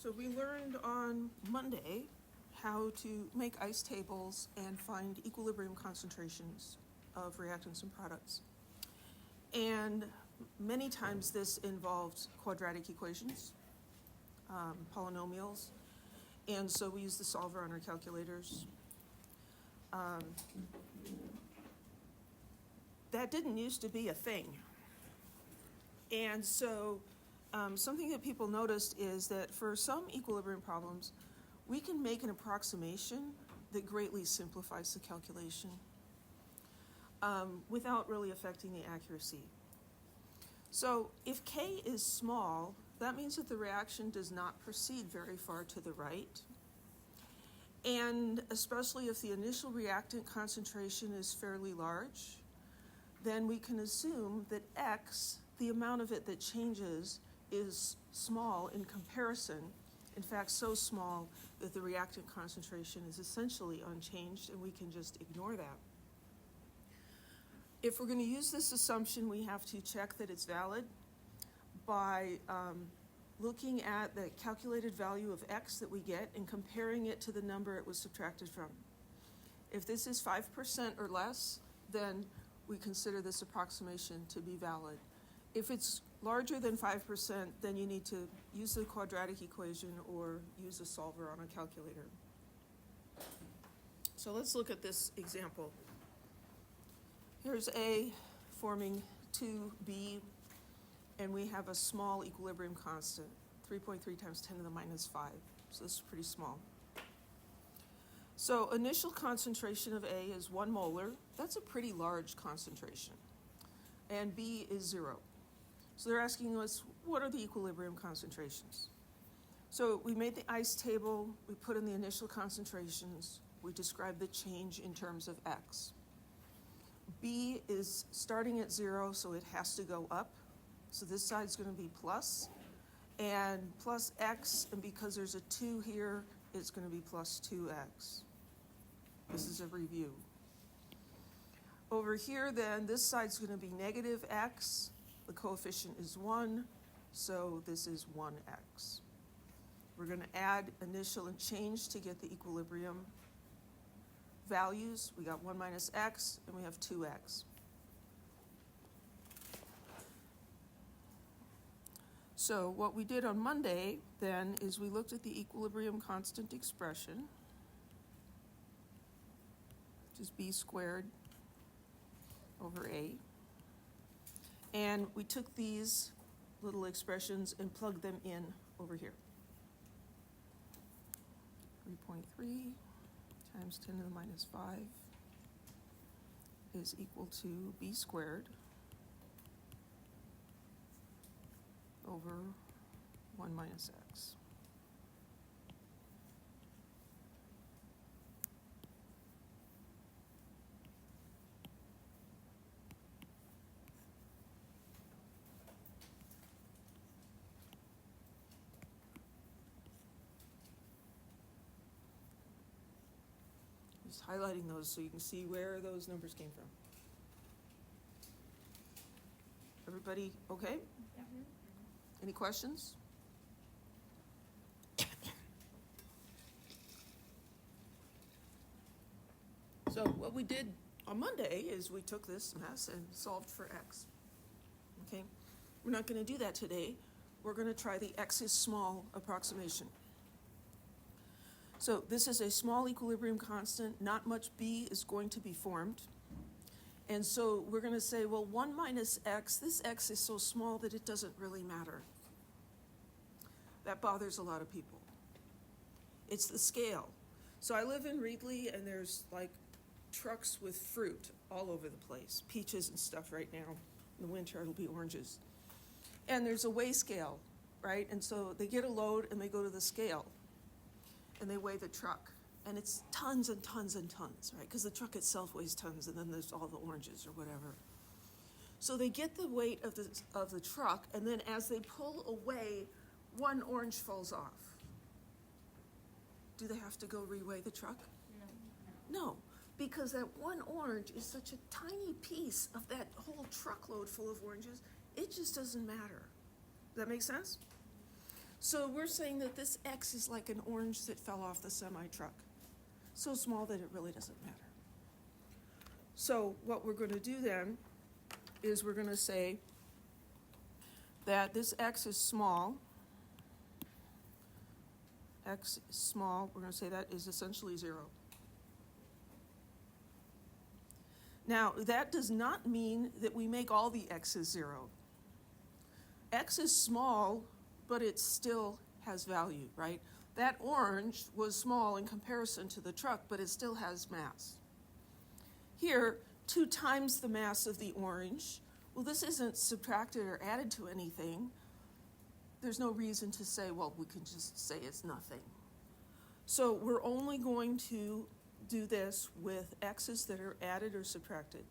So we learned on Monday how to make ice tables and find equilibrium concentrations of reactants and products. And many times this involved quadratic equations, polynomials, and so we use the solver on our calculators. That didn't used to be a thing. And so something that people noticed is that for some equilibrium problems, we can make an approximation that greatly simplifies the calculation without really affecting the accuracy. So if K is small, that means that the reaction does not proceed very far to the right. And especially if the initial reactant concentration is fairly large, then we can assume that X, the amount of it that changes, is small in comparison. In fact, so small that the reactant concentration is essentially unchanged, and we can just ignore that. If we're going to use this assumption, we have to check that it's valid by looking at the calculated value of X that we get and comparing it to the number it was subtracted from. If this is 5% or less, then we consider this approximation to be valid. If it's larger than 5%, then you need to use the quadratic equation or use a solver on a calculator. So let's look at this example. Here's A forming 2B, and we have a small equilibrium constant, 3.3 times 10 to the minus 5. So this is pretty small. So initial concentration of A is 1 molar. That's a pretty large concentration. And B is 0. So they're asking us, what are the equilibrium concentrations? So we made the ice table, we put in the initial concentrations, we described the change in terms of X. B is starting at 0, so it has to go up. So this side's going to be plus, and plus X, and because there's a 2 here, it's going to be plus 2X. This is a review. Over here, then, this side's going to be negative X. The coefficient is 1, so this is 1X. We're going to add initial and change to get the equilibrium values. We got 1 minus X, and we have 2X. So what we did on Monday, then, is we looked at the equilibrium constant expression, which is B squared over A. And we took these little expressions and plugged them in over here. 3.3 times 10 to the minus 5 is equal to B squared over 1 minus X. Just highlighting those so you can see where those numbers came from. Everybody okay? Yeah. Any questions? So what we did on Monday is we took this mess and solved for X. Okay? We're not going to do that today. We're going to try the X is small approximation. So this is a small equilibrium constant. Not much B is going to be formed. And so we're going to say, well, 1 minus X, this X is so small that it doesn't really matter. That bothers a lot of people. It's the scale. So I live in Reedley, and there's like trucks with fruit all over the place, peaches and stuff right now. In the winter, it'll be oranges. And there's a weigh scale, right? And so they get a load, and they go to the scale, and they weigh the truck. And it's tons and tons and tons, right? Because the truck itself weighs tons, and then there's all the oranges or whatever. So they get the weight of the truck, and then as they pull away, 1 orange falls off. Do they have to go reweigh the truck? No, because that 1 orange is such a tiny piece of that whole truckload full of oranges, it just doesn't matter. Does that make sense? So we're saying that this X is like an orange that fell off the semi-truck. So small that it really doesn't matter. So what we're going to do then is we're going to say that this X is small. X is small, we're going to say that is essentially 0. Now, that does not mean that we make all the X's 0. X is small, but it still has value, right? That orange was small in comparison to the truck, but it still has mass. Here, 2 times the mass of the orange. Well, this isn't subtracted or added to anything. There's no reason to say, well, we can just say it's nothing. So we're only going to do this with X's that are added or subtracted.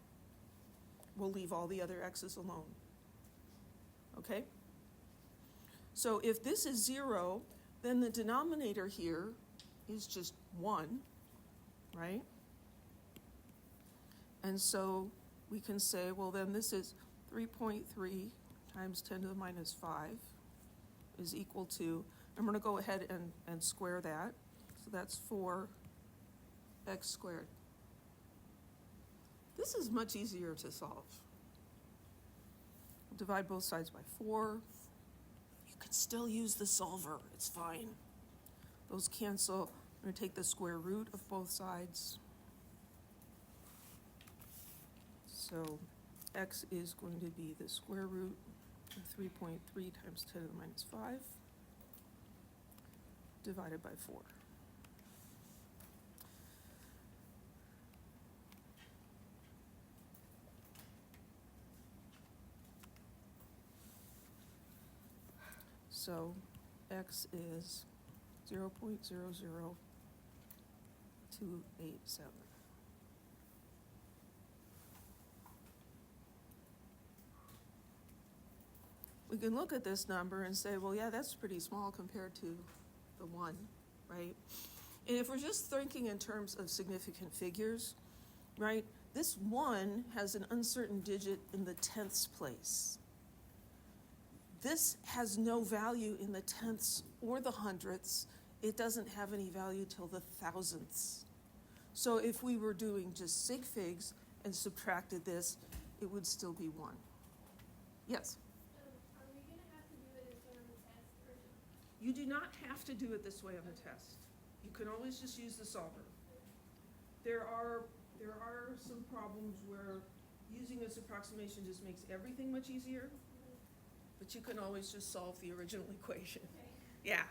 We'll leave all the other X's alone. Okay? So if this is 0, then the denominator here is just 1, right? And so we can say, well, then this is 3.3 times 10 to the minus 5 is equal to, I'm going to go ahead and square that. So that's 4x squared. This is much easier to solve. Divide both sides by 4. You can still use the solver. It's fine. Those cancel. I'm going to take the square root of both sides. So x is going to be the square root of 3.3 times 10 to the minus 5 divided by 4. So x is 0.00287. We can look at this number and say, well, yeah, that's pretty small compared to the 1, right? And if we're just thinking in terms of significant figures, right, this 1 has an uncertain digit in the tenths place. This has no value in the tenths or the hundredths. It doesn't have any value till the thousandths. So if we were doing just sig figs and subtracted this, it would still be 1. Yes? Are we going to have to do it this way on the test? Or no? You do not have to do it this way on the test. You can always just use the solver. There are some problems where using this approximation just makes everything much easier, but you can always just solve the original equation. Okay. Yeah,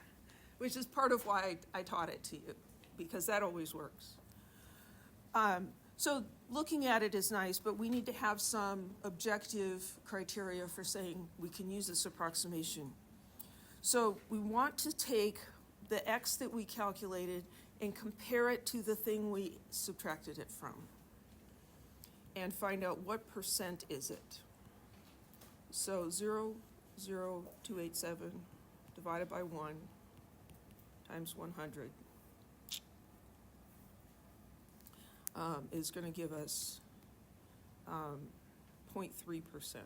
which is part of why I taught it to you, because that always works. So looking at it is nice, but we need to have some objective criteria for saying we can use this approximation. So we want to take the x that we calculated and compare it to the thing we subtracted it from and find out what percent is it. So 0.0287 divided by 1 times 100 is going to give us 0.3%,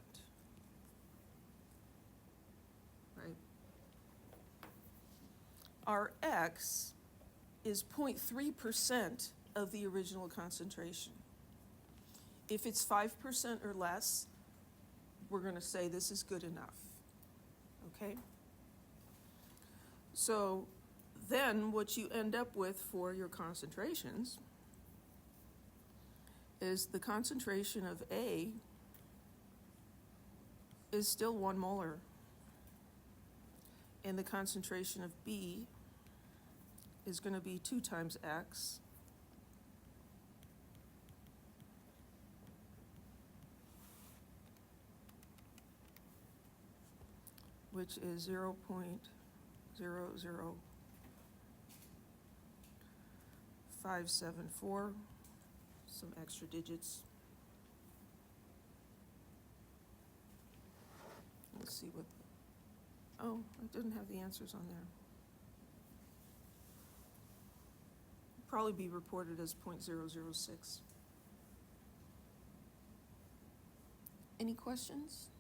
right? Our x is 0.3% of the original concentration. If it's 5% or less, we're going to say this is good enough, okay? So then what you end up with for your concentrations is the concentration of A is still 1 molar, and the concentration of B is going to be 2 times X, which is 0.00574, some extra digits. Let's see what, oh, I didn't have the answers on there. Probably be reported as 0.006. Any questions?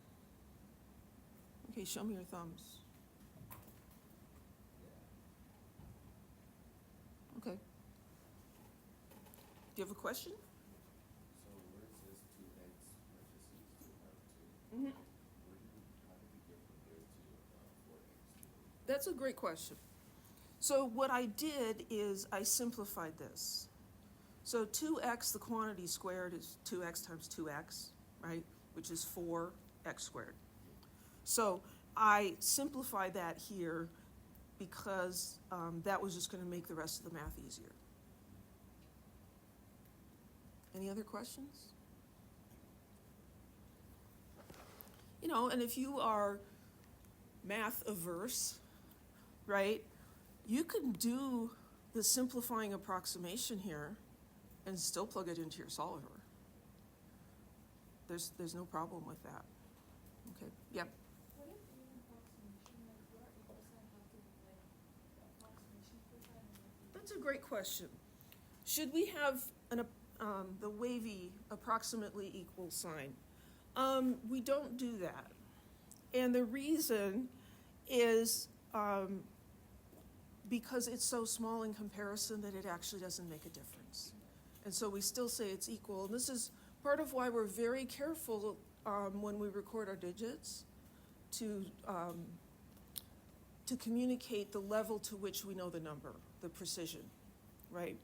Okay, show me your thumbs. Do you have a question? So where it says 2x parentheses 2 Mm-hmm. how did we get from there to 4x? That's a great question. So what I did is I simplified this. So 2x, the quantity squared, is 2x times 2x, right? Which is 4x squared. So I simplified that here because that was just going to make the rest of the math easier. Any other questions? You know, and if you are math averse, right, you can do the simplifying approximation here and still plug it into your solver. There's no problem with that. Okay, yep. What if in approximation, like what our equal sign have to be like approximation for that and like That's a great question. Should we have the wavy approximately equal sign? We don't do that. And the reason is because it's so small in comparison that it actually doesn't make a difference. And so we still say it's equal. And this is part of why we're very careful when we record our digits to communicate the level to which we know the number, the precision, right?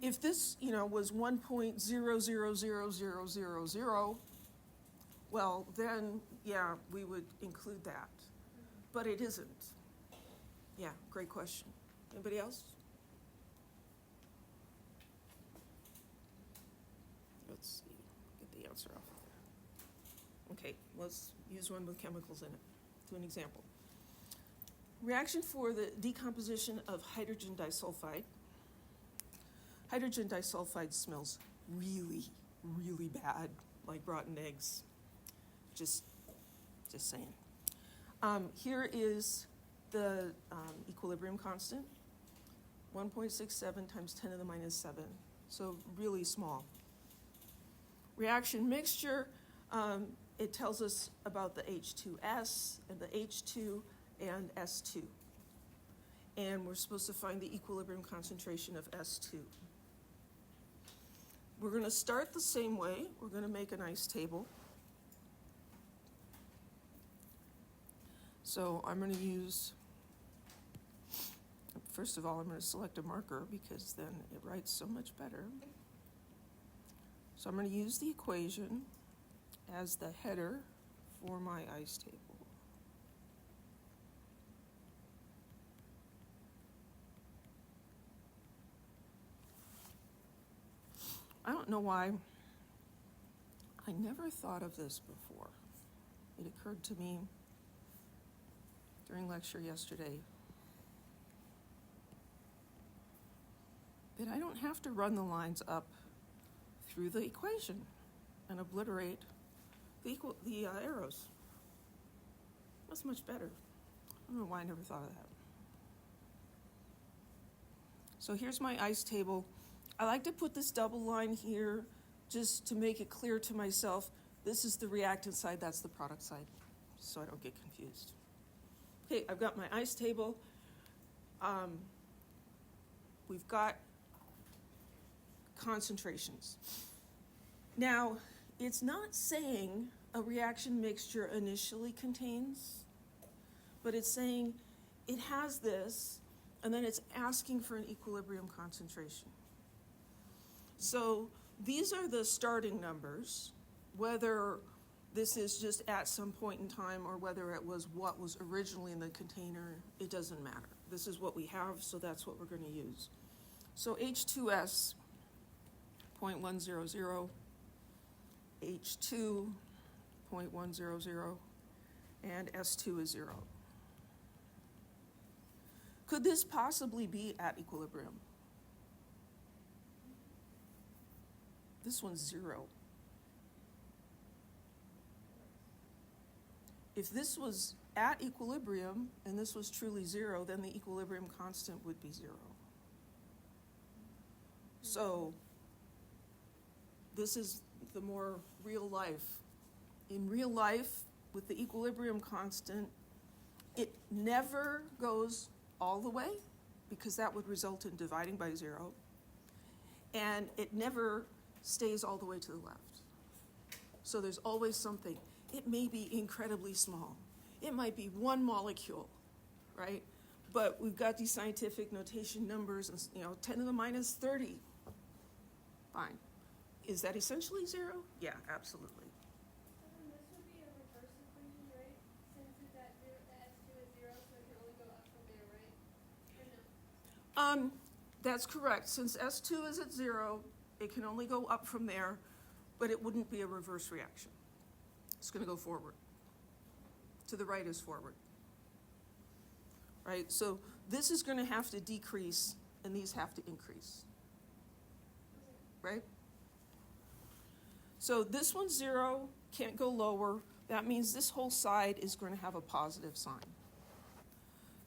If this, was 1.000000, well, then, yeah, we would include that. But it isn't. Yeah, great question. Anybody else? Let's see, get the answer off of there. Okay, let's use one with chemicals in it. Do an example. Reaction for the decomposition of hydrogen disulfide. Hydrogen disulfide smells really, really bad, like rotten eggs. Just saying. Here is the equilibrium constant, 1.67 times 10 to the minus 7, so really small. Reaction mixture, it tells us about the H2S and the H2 and S2. And we're supposed to find the equilibrium concentration of S2. We're going to start the same way. We're going to make an ice table. So I'm going to use, first of all, I'm going to select a marker because then it writes so much better. So I'm going to use the equation as the header for my ice table. I don't know why I never thought of this before. It occurred to me during lecture yesterday that I don't have to run the lines up through the equation and obliterate the arrows. That's much better. I don't know why I never thought of that. So here's my ice table. I like to put this double line here just to make it clear to myself, this is the reactant side, that's the product side, so I don't get confused. Okay, I've got my ice table. We've got concentrations. Now, it's not saying a reaction mixture initially contains, but it's saying it has this, and then it's asking for an equilibrium concentration. So these are the starting numbers, whether this is just at some point in time or whether it was what was originally in the container, it doesn't matter. This is what we have, so that's what we're going to use. So H2S, 0.100, H2, 0.100, and S2 is 0. Could this possibly be at equilibrium? This one's 0. If this was at equilibrium and this was truly 0, then the equilibrium constant would be 0. So this is the more real life. In real life, with the equilibrium constant, it never goes all the way because that would result in dividing by 0. and it never stays all the way to the left. So there's always something. It may be incredibly small. It might be one molecule, right? But we've got these scientific notation numbers, and 10 to the minus 30. Fine. Is that essentially zero? Yeah, absolutely. So then this would be a reverse equation, right? Since it's at zero, the S2 is zero, so it can only go up from there, right? Or no? That's correct. Since S2 is at zero, it can only go up from there, but it wouldn't be a reverse reaction. It's going to go forward. To the right is forward. Right? So this is going to have to decrease, and these have to increase. Right? So this one's zero, can't go lower. That means this whole side is going to have a positive sign.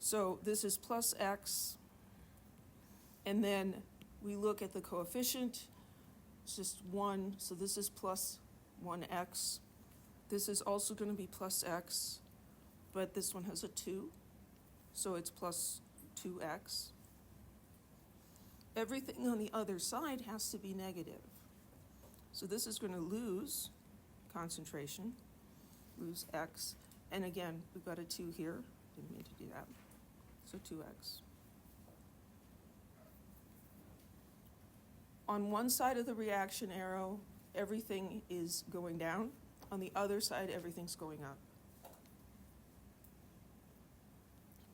So this is plus x, and then we look at the coefficient. It's just 1, so this is plus 1x. This is also going to be plus x, but this one has a 2, so it's plus 2x. Everything on the other side has to be negative. So this is going to lose concentration, lose x, and again, we've got a 2 here. Didn't mean to do that. So 2x. On one side of the reaction arrow, everything is going down. On the other side, everything's going up.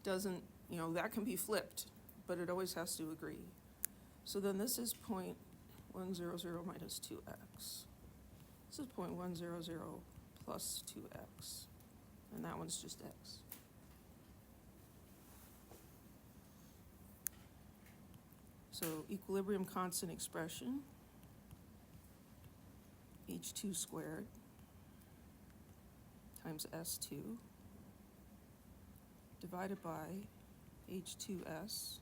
Doesn't, that can be flipped, but it always has to agree. So then this is 0.100 minus 2x. This is 0.100 plus 2x. And that one's just x. So equilibrium constant expression, H2 squared times S2 divided by H2S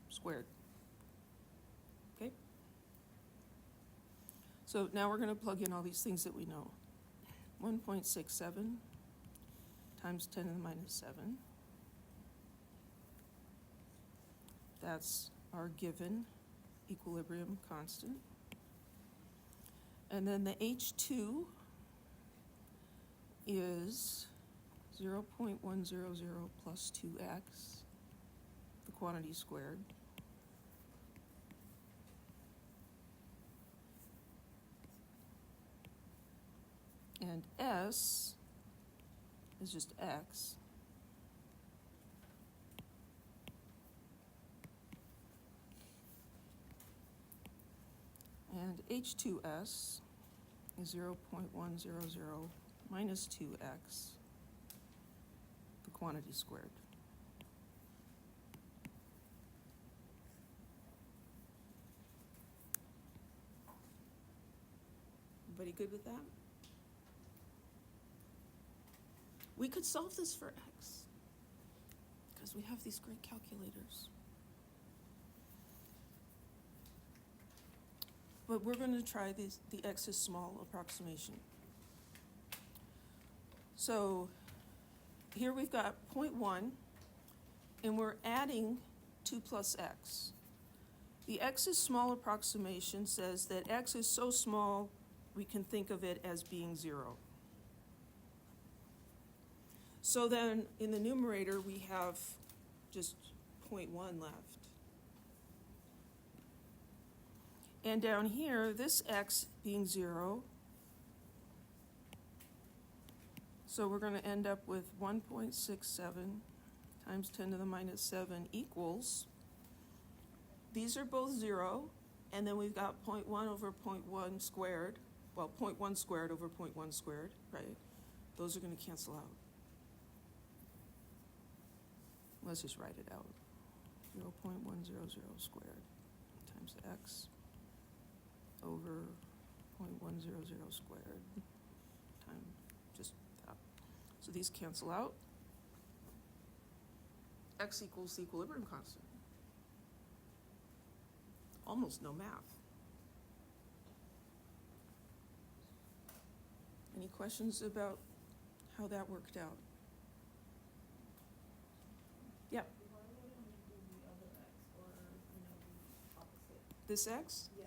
squared. Okay? So now we're going to plug in all these things that we know. 1.67 times 10 to the minus 7. That's our given equilibrium constant. And then the H2 is 0.100 plus 2x, the quantity squared. And S is just x. And H2S is 0.100 minus 2x, the quantity squared. Everybody good with that? We could solve this for x, because we have these great calculators. But we're going to try the x is small approximation. So here we've got 0.1, and we're adding 2 plus x. The x is small approximation says that x is so small we can think of it as being 0. So then in the numerator we have just 0.1 left. And down here, this x being 0, so we're going to end up with 1.67 times 10 to the minus 7 equals, these are both 0, and then we've got 0.1 over 0.1 squared, well, 0.1 squared over 0.1 squared, right? Those are going to cancel out. Let's just write it out. 0.100 squared times x over 0.100 squared times just that. So these cancel out. X equals the equilibrium constant. Almost no math. Any questions about how that worked out? Yeah. Why wouldn't we do the other x or, the opposite? This x? Yeah,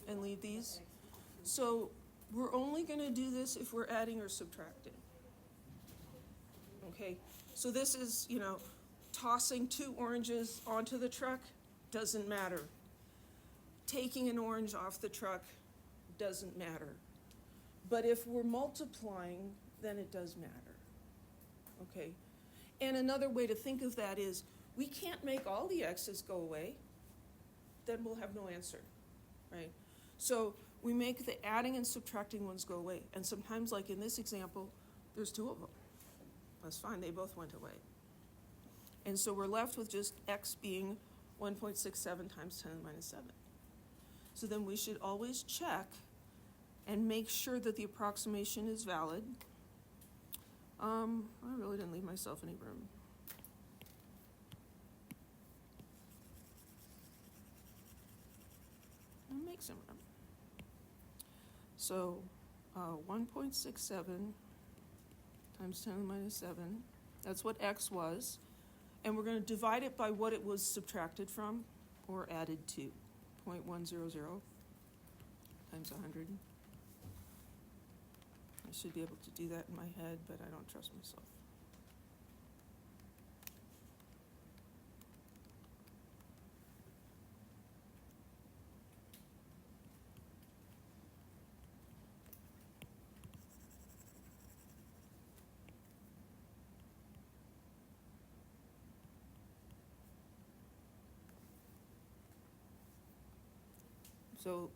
and leave these. So we're only gonna do this if we're adding or subtracting. Okay, so this is, tossing 2 oranges onto the truck, doesn't matter. Taking an orange off the truck doesn't matter. But if we're multiplying, then it does matter. Okay? And another way to think of that is, we can't make all the x's go away, then we'll have no answer, right? So we make the adding and subtracting ones go away. And sometimes, like in this example, there's 2 of them. That's fine, they both went away. And so we're left with just x being 1.67 times 10 to the minus 7. So then we should always check and make sure that the approximation is valid. I really didn't leave myself any room. I'll make some room. So 1.67 times 10 to the minus 7, that's what x was. And we're going to divide it by what it was subtracted from or added to, 0.100 times 100. I should be able to do that in my head, but I don't trust myself. So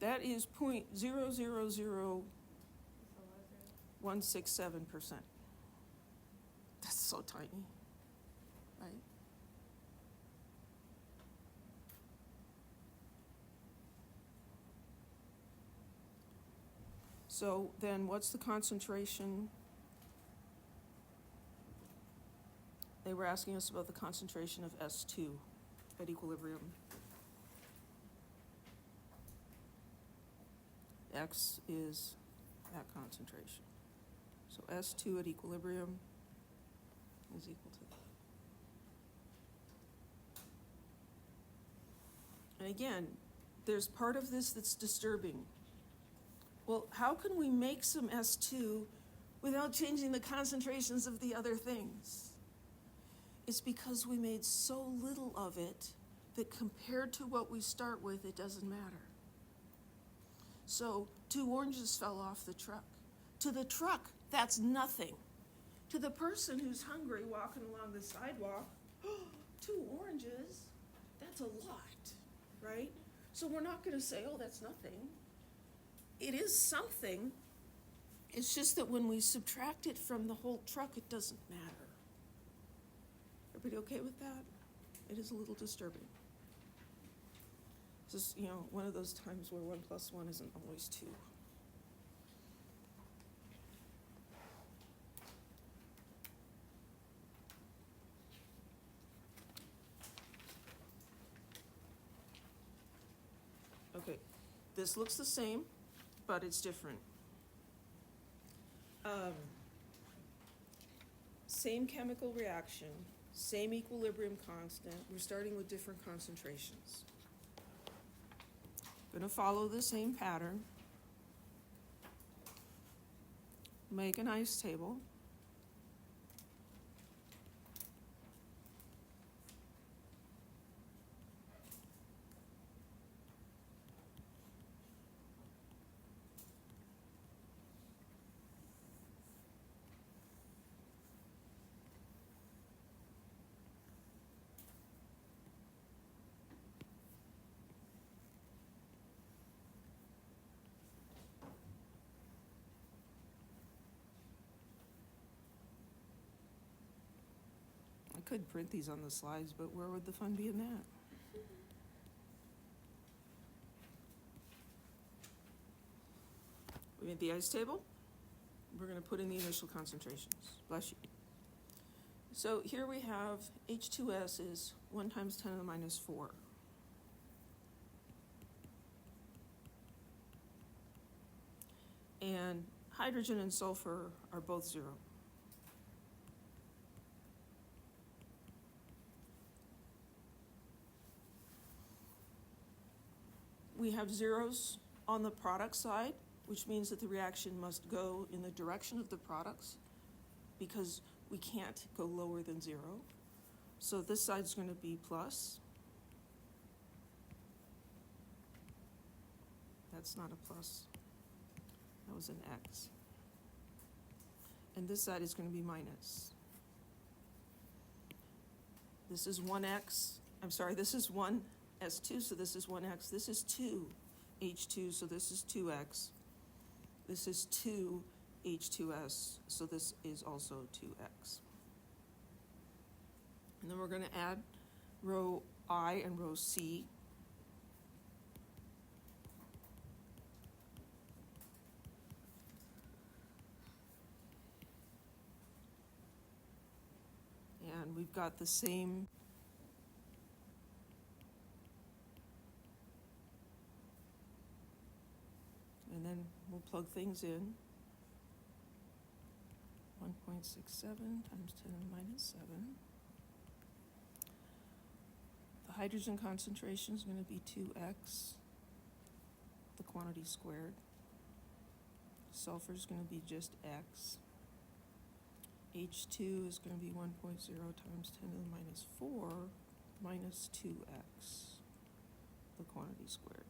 that is 0.000167%. That's so tiny, right? So then what's the concentration? They were asking us about the concentration of S2 at equilibrium. X is that concentration. So S2 at equilibrium is equal to that. And again, there's part of this that's disturbing. Well, how can we make some S2 without changing the concentrations of the other things? It's because we made so little of it that compared to what we start with, it doesn't matter. So 2 oranges fell off the truck. To the truck, that's nothing. To the person who's hungry walking along the sidewalk, 2 oranges, that's a lot, right? So we're not going to say, oh, that's nothing. It is something. It's just that when we subtract it from the whole truck, it doesn't matter. Everybody okay with that? It is a little disturbing. Just, one of those times where 1 plus 1 isn't always 2. Okay, this looks the same, but it's different. Same chemical reaction, same equilibrium constant. We're starting with different concentrations. Going to follow the same pattern. Make an ice table. I could print these on the slides, but where would the fun be in that? We made the ice table. We're going to put in the initial concentrations. Bless you. So here we have H2S is 1 times 10 to the minus 4. And hydrogen and sulfur are both 0. we have zeros on the product side, which means that the reaction must go in the direction of the products because we can't go lower than 0. So this side's going to be plus. That's not a plus. That was an X. And this side is going to be minus. This is 1X. I'm sorry, this is 1S2, so this is 1X. This is 2H2, so this is 2X. This is 2H2S, so this is also 2X. And then we're going to add row I and row C. And we've got the same and then we'll plug things in. 1.67 times 10 to the minus 7. The hydrogen concentration is going to be 2x, the quantity squared. Sulfur is going to be just x. H2 is going to be 1.0 times 10 to the minus 4 minus 2x, the quantity squared.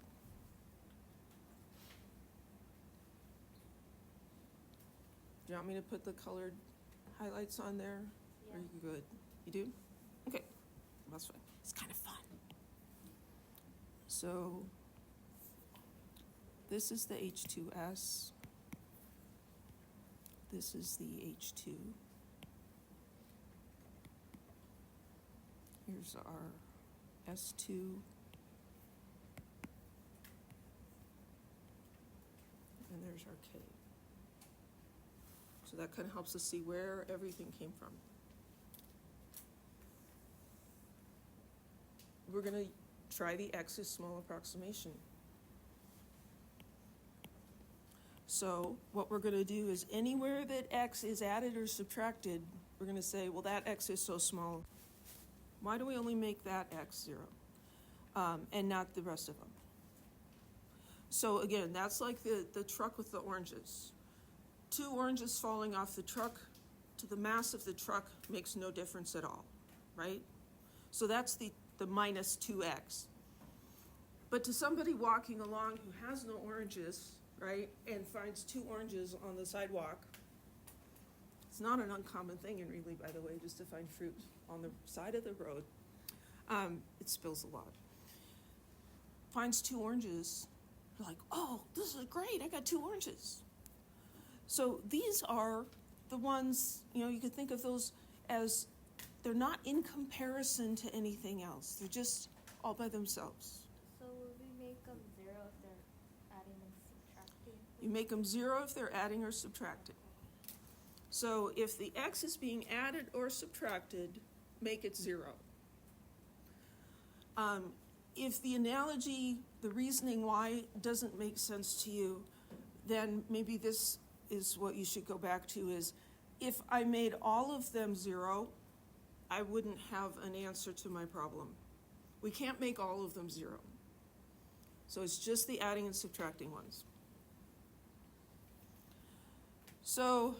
Do you want me to put the colored highlights on there? Yeah. Or are you good? You do? Okay, that's fine. It's kind of fun. So this is the H2S. This is the H2. Here's our S2. And there's our K. So that kind of helps us see where everything came from. We're going to try the X's small approximation. So what we're going to do is anywhere that X is added or subtracted, we're going to say, well, that X is so small. Why do we only make that X 0 and not the rest of them? So again, that's like the truck with the oranges. 2 oranges falling off the truck to the mass of the truck makes no difference at all, right? So that's the minus 2x. But to somebody walking along who has no oranges, right, and finds 2 oranges on the sidewalk, it's not an uncommon thing in Reedley, by the way, just to find fruit on the side of the road. It spills a lot. Finds 2 oranges, you're like, oh, this is great, I got 2 oranges. So these are the ones, you could think of those as they're not in comparison to anything else. They're just all by themselves. So will we make them 0 if they're adding and subtracting? You make them 0 if they're adding or subtracting. So if the X is being added or subtracted, make it 0. If the analogy, the reasoning why doesn't make sense to you, then maybe this is what you should go back to is, if I made all of them 0, I wouldn't have an answer to my problem. We can't make all of them 0. So it's just the adding and subtracting ones. So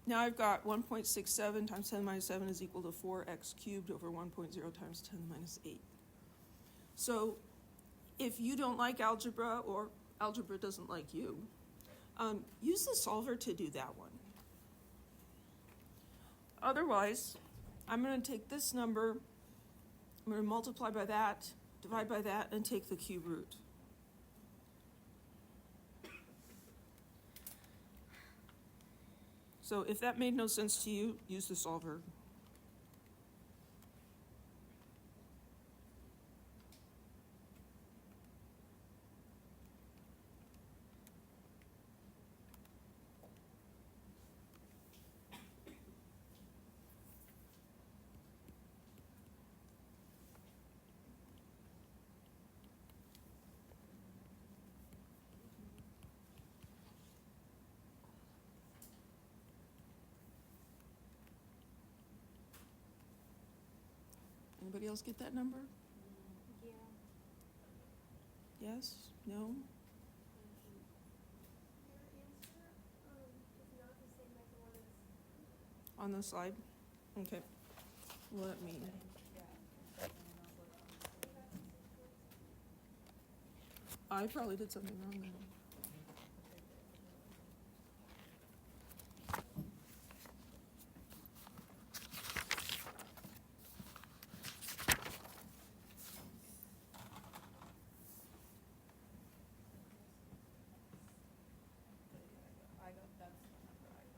now I've got 1.67 times 10 to the minus 7 is equal to 4x cubed over 1.0 times 10 to the minus 8. So if you don't like algebra or algebra doesn't like you, use the solver to do that one. Otherwise, I'm going to take this number, I'm going to multiply by that, divide by that, and take the cube root. So if that made no sense to you, use the solver. Anybody else get that number? Yeah. Yes? No? Your answer, is not the same as the one that's. On the slide? Okay. Let me, I probably did something wrong then. I got, that's the number I got.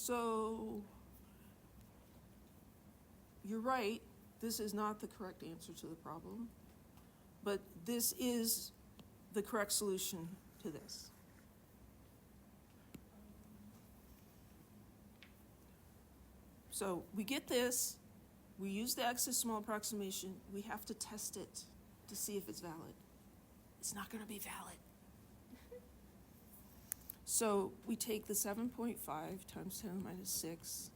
So, you're right, this is not the correct answer to the problem, but this is the correct solution to this. So we get this, we use the x as small approximation, we have to test it to see if it's valid. It's not gonna be valid. So we take the 7.5 times 10 to the minus 6,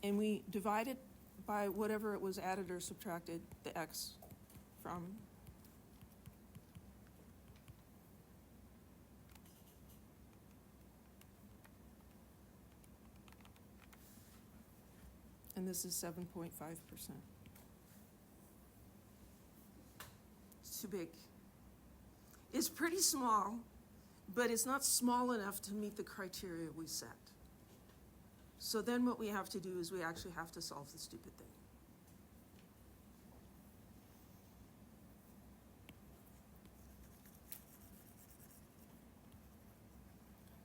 and we divide it by whatever it was added or subtracted the x from. And this is 7.5%. It's too big. It's pretty small, but it's not small enough to meet the criteria we set. So then what we have to do is we actually have to solve the stupid thing.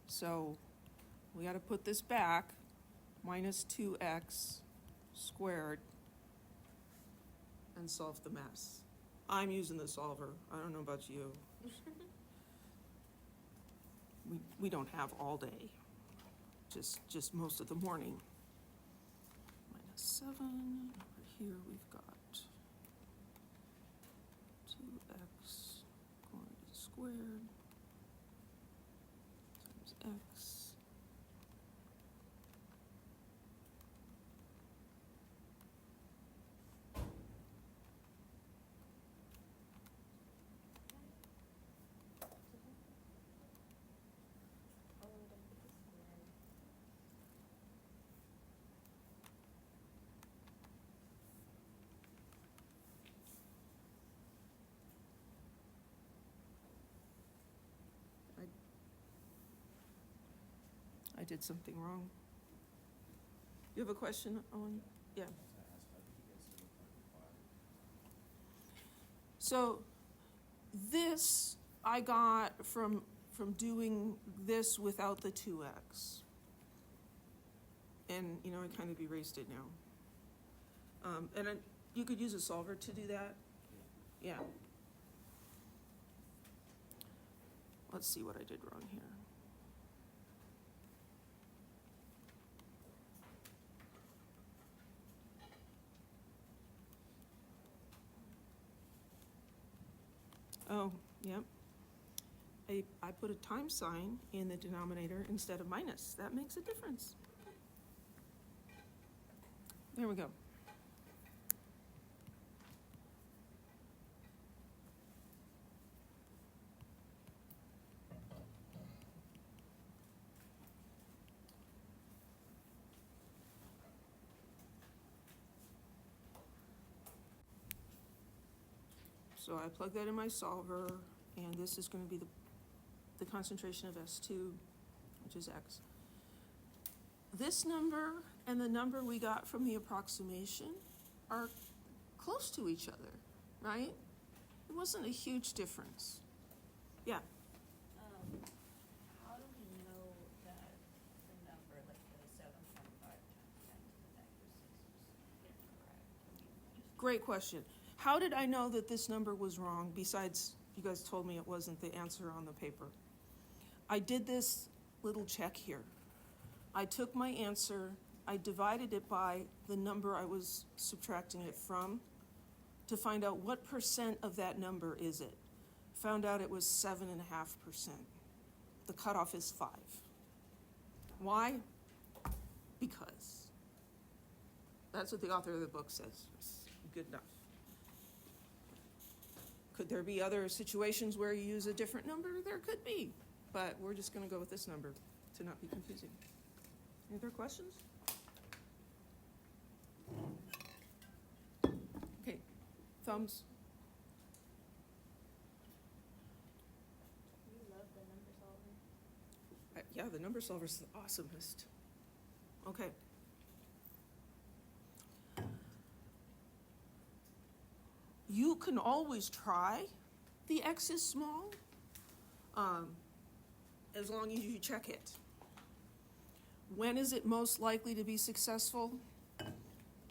So we got to put this back, minus 2x squared, and solve the mess. I'm using the solver. I don't know about you. We don't have all day, just most of the morning. Minus 7, over here we've got 2x going to the squared times x. I did something wrong. You have a question, Owen? Yeah. I was gonna ask, how did you get 7.5? So this I got from doing this without the 2x. And, you know, I kind of erased it now. You could use a solver to do that. Yeah. Let's see what I did wrong here. Oh, yep. I put a times sign in the denominator instead of minus. That makes a difference. There we go. So I plug that in my solver, and this is going to be the concentration of S2, which is X. This number and the number we got from the approximation are close to each other, right? It wasn't a huge difference. Yeah. How do we know that the number, like the 7.5 times 10 to the negative 6 was incorrect? I mean, just Great question. How did I know that this number was wrong, besides you guys told me it wasn't the answer on the paper? I did this little check here. I took my answer, I divided it by the number I was subtracting it from to find out what percent of that number is it. Found out it was 7.5%. The cutoff is 5. Why? because. That's what the author of the book says. It's good enough. Could there be other situations where you use a different number? There could be, but we're just gonna go with this number to not be confusing. Any other questions? Okay, thumbs. You love the number solver. Yeah, the number solver's the awesomest. Okay. You can always try the X is small, as long as you check it. When is it most likely to be successful?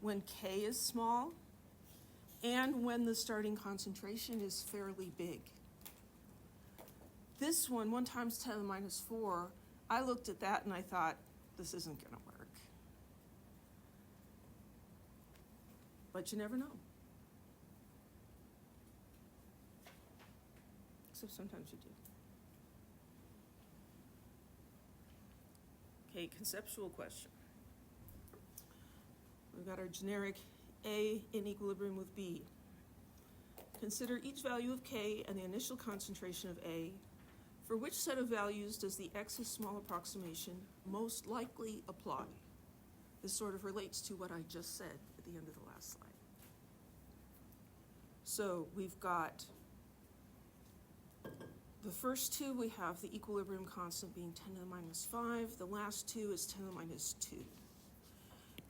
When K is small and when the starting concentration is fairly big. This one times 10 to the minus 4, I looked at that and I thought, this isn't gonna work. But you never know. Except sometimes you do. Okay, conceptual question. We've got our generic A in equilibrium with B. Consider each value of K and the initial concentration of A. For which set of values does the X is small approximation most likely apply? This sort of relates to what I just said at the end of the last slide. So we've got the first two, we have the equilibrium constant being 10 to the minus 5. The last two is 10 to the minus 2.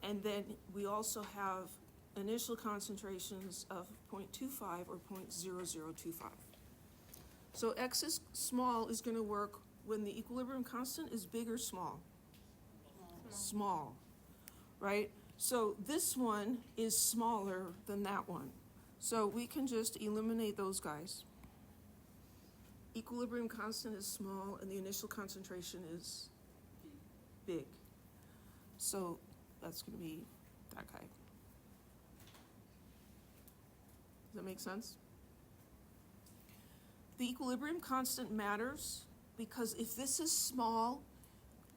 And then we also have initial concentrations of 0.25 or 0.0025. So X is small is going to work when the equilibrium constant is big or small? Small, right? So this one is smaller than that one. So we can just eliminate those guys. Equilibrium constant is small and the initial concentration is big. So that's going to be that guy. Does that make sense? The equilibrium constant matters because if this is small,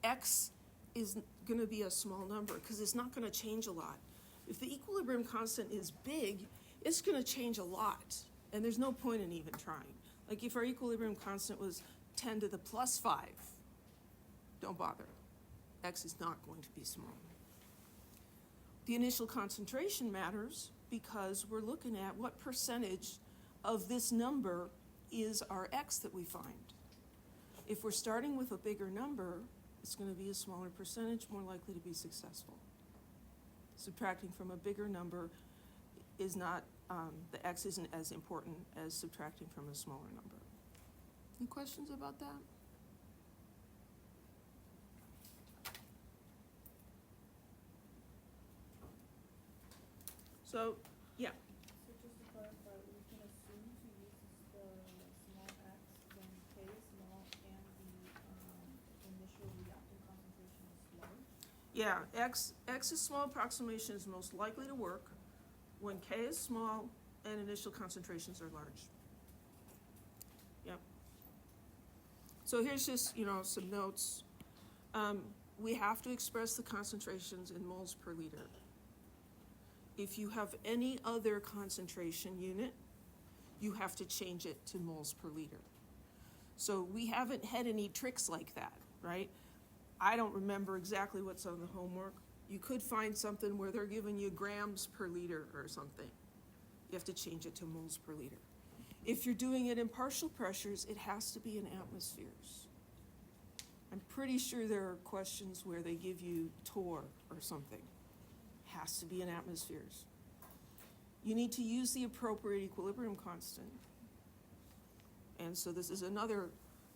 X is going to be a small number because it's not going to change a lot. If the equilibrium constant is big, it's going to change a lot, and there's no point in even trying. Like if our equilibrium constant was 10 to the plus 5, don't bother. X is not going to be small. The initial concentration matters because we're looking at what percentage of this number is our X that we find. If we're starting with a bigger number, it's going to be a smaller percentage, more likely to be successful. Subtracting from a bigger number is not, the X isn't as important as subtracting from a smaller number. Any questions about that? So, yeah. So just to clarify, we can assume to use the small x when K is small and the initial reactant concentration is low? Yeah, X is small approximation is most likely to work when K is small and initial concentrations are large. Yep. So here's just, some notes. We have to express the concentrations in moles per liter. If you have any other concentration unit, you have to change it to moles per liter. So we haven't had any tricks like that, right? I don't remember exactly what's on the homework. You could find something where they're giving you grams per liter or something. You have to change it to moles per liter. If you're doing it in partial pressures, it has to be in atmospheres. I'm pretty sure there are questions where they give you torr or something. Has to be in atmospheres. You need to use the appropriate equilibrium constant. And so this is another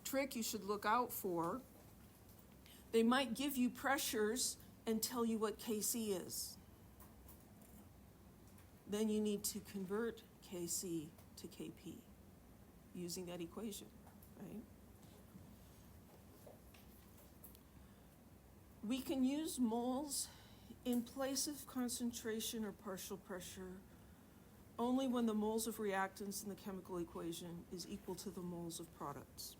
trick you should look out for. They might give you pressures and tell you what Kc is. Then you need to convert Kc to Kp using that equation, right? We can use moles in place of concentration or partial pressure only when the moles of reactants in the chemical equation is equal to the moles of products.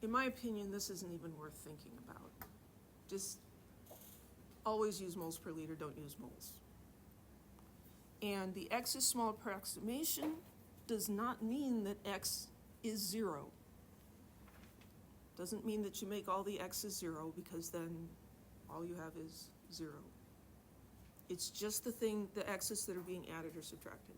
in my opinion, this isn't even worth thinking about. Just always use moles per liter, don't use moles. And the X is small approximation does not mean that X is 0. Doesn't mean that you make all the X's 0, because then all you have is 0. It's just the X's that are being added or subtracted.